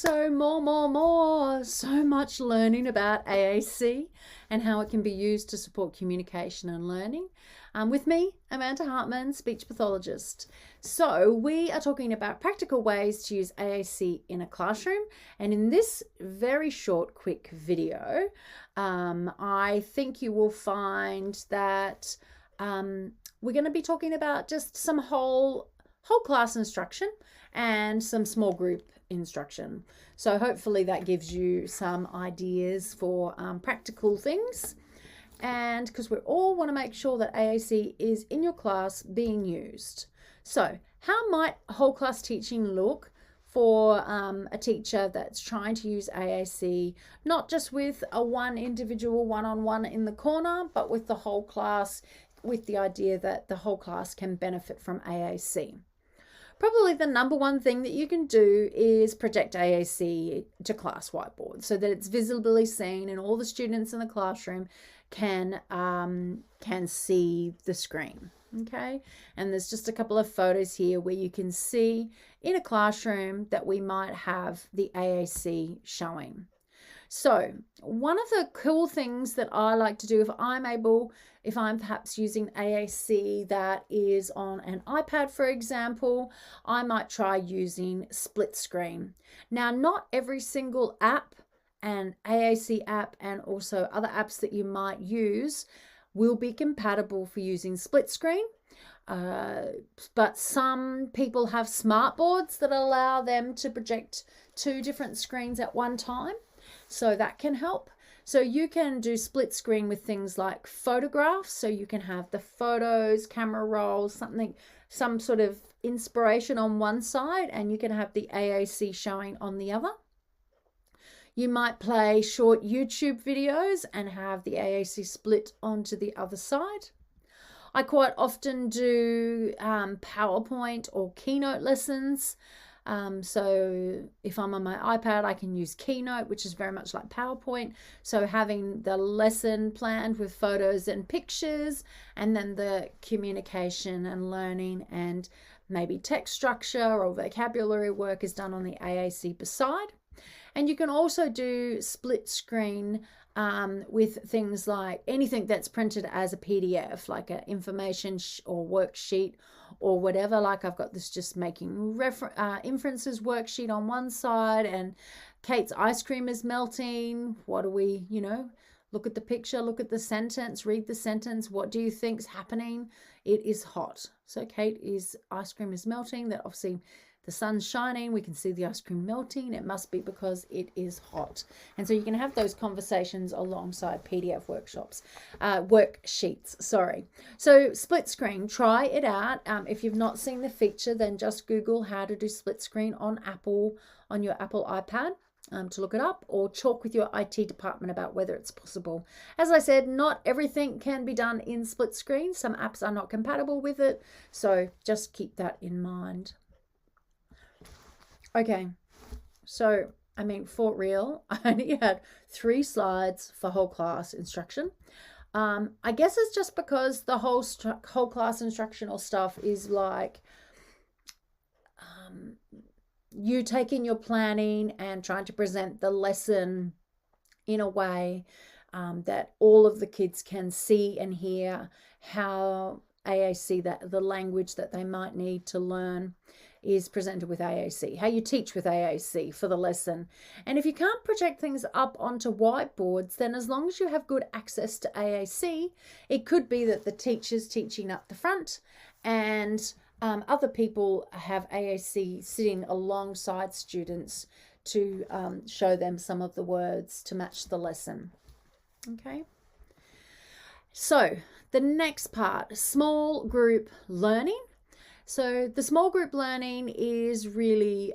so more. So much learning about AAC and how it can be used to support communication and learning. With me, Amanda Hartman, speech pathologist. So we are talking about practical ways to use AAC in a classroom. And in this very short, quick video, I think you will find that we're going to be talking about just some whole class instruction and some small group instruction. So hopefully that gives you some ideas for practical things, and because we all want to make sure that AAC is in your class being used. So how might whole class teaching look for a teacher that's trying to use AAC, not just with a one individual one-on-one in the corner, but with the whole class, with the idea that the whole class can benefit from AAC? Probably the number one thing that you can do is project AAC to class whiteboard so that it's visibly seen and all the students in the classroom can see the screen. Okay, and there's just a couple of photos here where you can see in a classroom that we might have the AAC showing. So one of the cool things that I like to do if I'm perhaps using AAC that is on an iPad, for example, I might try using split screen. Now, not every single app and AAC app and also other apps that you might use will be compatible for using split screen. But some people have smart boards that allow them to project two different screens at one time. So that can help. So you can do split screen with things like photographs. So you can have the photos, camera rolls, some sort of inspiration on one side, and you can have the AAC showing on the other. You might play short YouTube videos and have the AAC split onto the other side. I quite often do PowerPoint or Keynote lessons. So if I'm on my iPad, I can use Keynote, which is very much like PowerPoint. So having the lesson planned with photos and pictures, and then the communication and learning and maybe text structure or vocabulary work is done on the AAC beside. And you can also do split screen with things like anything that's printed as a PDF, like an information or worksheet or whatever. Like I've got this just making inferences worksheet on one side, and Kate's ice cream is melting. What do we, look at the picture, look at the sentence, read the sentence. What do you think's happening? It is hot. So Kate's ice cream is melting. That obviously the sun's shining, we can see the ice cream melting. It must be because it is hot. And so you can have those conversations alongside PDF worksheets, sorry. So split screen, try it out. If you've not seen the feature, then just Google how to do split screen on your Apple iPad. To look it up, or talk with your IT department about whether it's possible. As I said, not everything can be done in split screen. Some apps are not compatible with it. So just keep that in mind. Okay, so, for real, I only had 3 slides for whole class instruction. I guess it's just because the whole class instructional stuff is like you taking your planning and trying to present the lesson in a way that all of the kids can see and hear how AAC, that the language that they might need to learn, is presented with AAC, how you teach with AAC for the lesson. And if you can't project things up onto whiteboards, then as long as you have good access to AAC, it could be that the teacher's teaching up the front and other people have AAC sitting alongside students to show them some of the words to match the lesson. Okay. So the next part, small group learning. So the small group learning is really,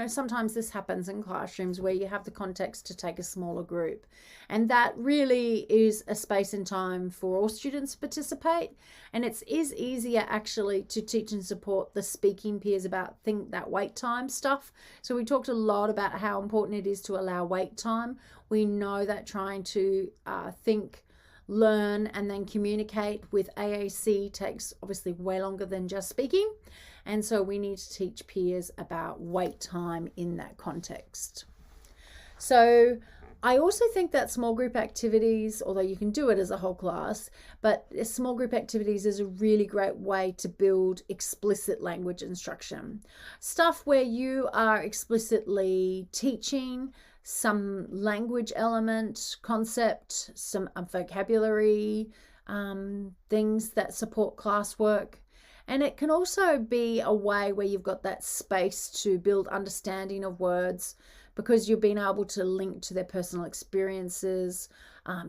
sometimes this happens in classrooms where you have the context to take a smaller group. And that really is a space and time for all students to participate. And it is easier actually to teach and support the speaking peers about that wait time stuff. So we talked a lot about how important it is to allow wait time. We know that trying to think, learn and then communicate with AAC takes obviously way longer than just speaking. And so we need to teach peers about wait time in that context. So I also think that small group activities, although you can do it as a whole class, but small group activities is a really great way to build explicit language instruction. Stuff where you are explicitly teaching some language element, concept, some vocabulary, things that support classwork. And it can also be a way where you've got that space to build understanding of words, because you've been able to link to their personal experiences.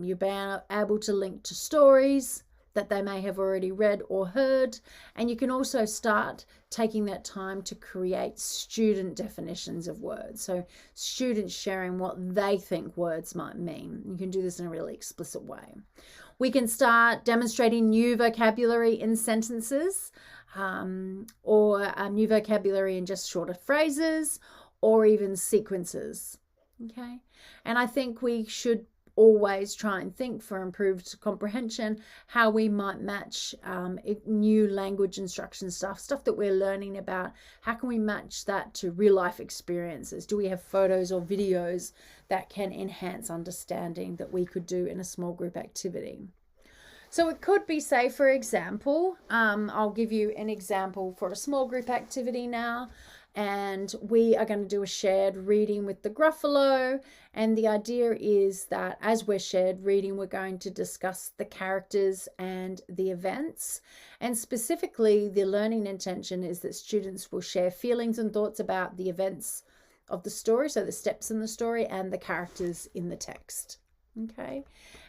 You've been able to link to stories that they may have already read or heard. And you can also start taking that time to create student definitions of words. So students sharing what they think words might mean. You can do this in a really explicit way. We can start demonstrating new vocabulary in sentences, or new vocabulary in just shorter phrases, or even sequences. Okay. And I think we should always try and think, for improved comprehension, how we might match new language instruction stuff that we're learning about. How can we match that to real life experiences? Do we have photos or videos that can enhance understanding that we could do in a small group activity? So it could be, say, for example, I'll give you an example for a small group activity now. And we are going to do a shared reading with the Gruffalo. And the idea is that as we're shared reading, we're going to discuss the characters and the events. And specifically, the learning intention is that students will share feelings and thoughts about the events of the story, so the steps in the story and the characters in the text. Okay,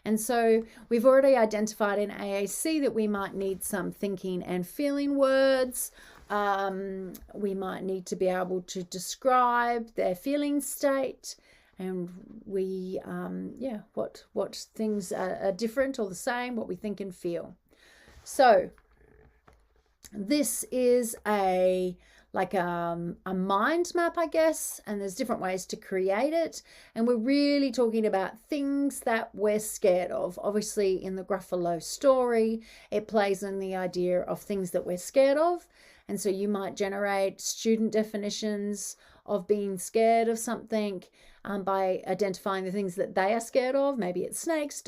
and so we've already identified in AAC that we might need some thinking and feeling words. We might need to be able to describe their feeling state, and we what things are different or the same, what we think and feel. So this is a mind map, I guess, and there's different ways to create it. And we're really talking about things that we're scared of. Obviously, in the Gruffalo story, it plays on the idea of things that we're scared of. And so you might generate student definitions of being scared of something by identifying the things that they are scared of. Maybe it's snakes,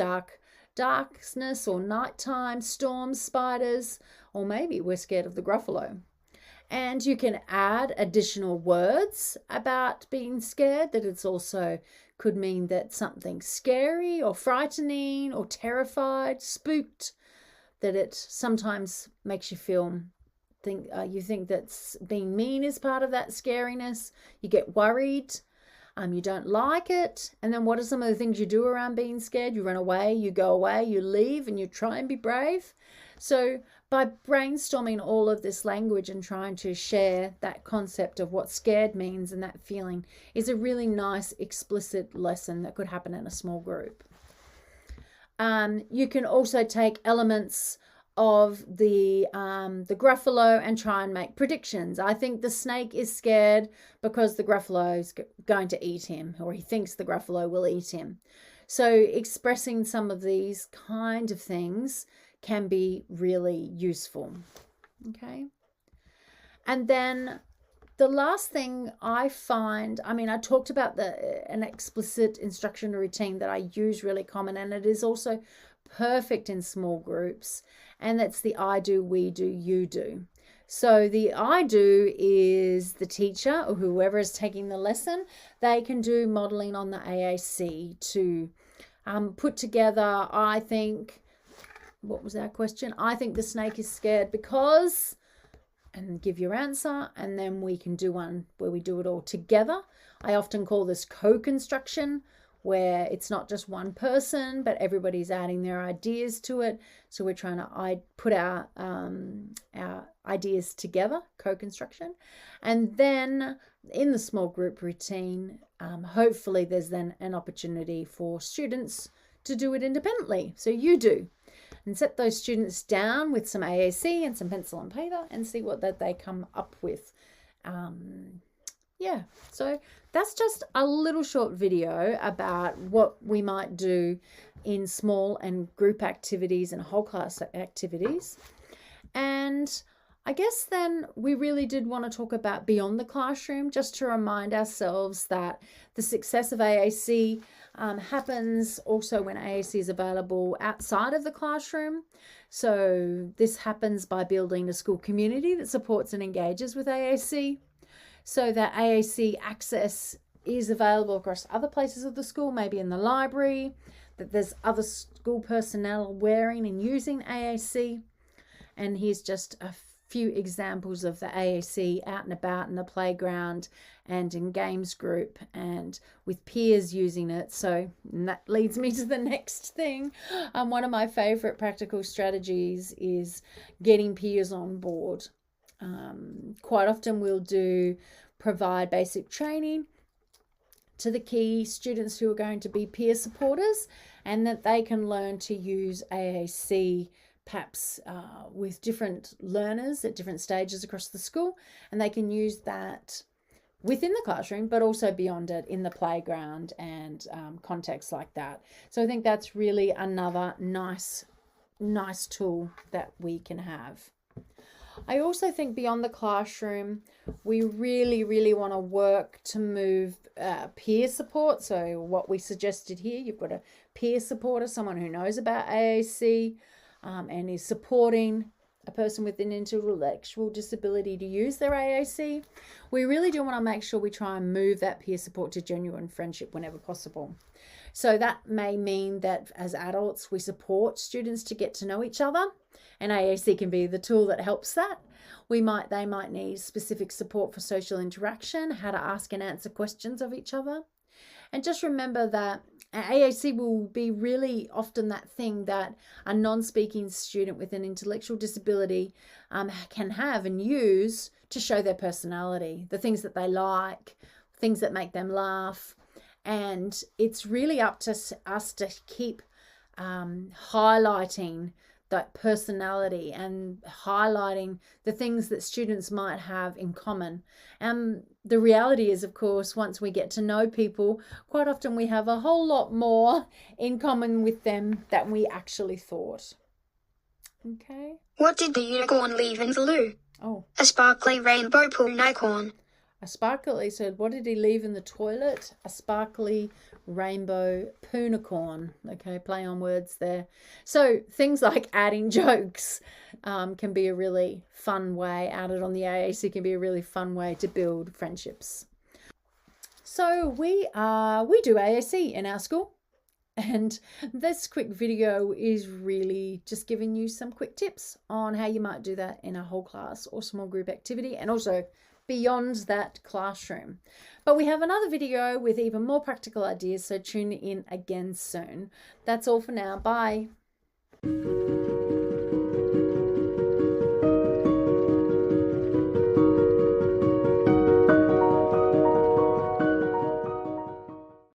darkness or nighttime, storms, spiders, or maybe we're scared of the Gruffalo. And you can add additional words about being scared, that it's also could mean that something's scary or frightening or terrified, spooked, that it sometimes makes you feel, you think that being mean is part of that scariness. You get worried, you don't like it. And then what are some of the things you do around being scared? You run away, you go away, you leave, and you try and be brave. So by brainstorming all of this language and trying to share that concept of what scared means and that feeling is a really nice explicit lesson that could happen in a small group. You can also take elements of the Gruffalo and try and make predictions. I think the snake is scared because the Gruffalo is going to eat him, or he thinks the Gruffalo will eat him. So expressing some of these kind of things can be really useful. Okay. And then the last thing I find, I talked about an explicit instruction routine that I use really common, and it is also perfect in small groups, and that's the I do, we do, you do. So the I do is the teacher or whoever is taking the lesson, they can do modeling on the AAC to put together, I think, what was our question? I think the snake is scared because, and give your answer, and then we can do one where we do it all together. I often call this co-construction, where it's not just one person, but everybody's adding their ideas to it. So we're trying to put our ideas together, co-construction. And then in the small group routine, hopefully there's then an opportunity for students to do it independently. So you do. And set those students down with some AAC and some pencil and paper and see what that they come up with. So that's just a little short video about what we might do in small and group activities and whole class activities. And I guess then we really did want to talk about beyond the classroom, just to remind ourselves that the success of AAC happens also when AAC is available outside of the classroom. So this happens by building a school community that supports and engages with AAC, so that AAC access is available across other places of the school, maybe in the library, that there's other school personnel wearing and using AAC. And here's just a few examples of the AAC out and about in the playground and in games group and with peers using it. So that leads me to the next thing. One of my favorite practical strategies is getting peers on board. Quite often we'll provide basic training to the key students who are going to be peer supporters, and that they can learn to use AAC perhaps with different learners at different stages across the school, and they can use that within the classroom but also beyond it in the playground and contexts like that. So I think that's really another nice tool that we can have. I also think beyond the classroom, we really want to work to move peer support. So what we suggested here, you've got a peer supporter, someone who knows about AAC and is supporting a person with an intellectual disability to use their AAC. We really do want to make sure we try and move that peer support to genuine friendship whenever possible. So that may mean that as adults, we support students to get to know each other, and AAC can be the tool that helps that. They might need specific support for social interaction, how to ask and answer questions of each other. And just remember that AAC will be really often that thing that a non-speaking student with an intellectual disability can have and use to show their personality, the things that they like, things that make them laugh. And it's really up to us to keep highlighting that personality and highlighting the things that students might have in common. And the reality is, of course, once we get to know people, quite often we have a whole lot more in common with them than we actually thought. Okay. What did the unicorn leave in the loo? Oh. A sparkly rainbow unicorn. He said, what did he leave in the toilet? A sparkly rainbow poonicorn. Okay, play on words there. So things like adding jokes can be a really fun way. Added on the AAC can be a really fun way to build friendships. So we do AAC in our school, and this quick video is really just giving you some quick tips on how you might do that in a whole class or small group activity, and also beyond that classroom. But we have another video with even more practical ideas, so tune in again soon. That's all for now. Bye.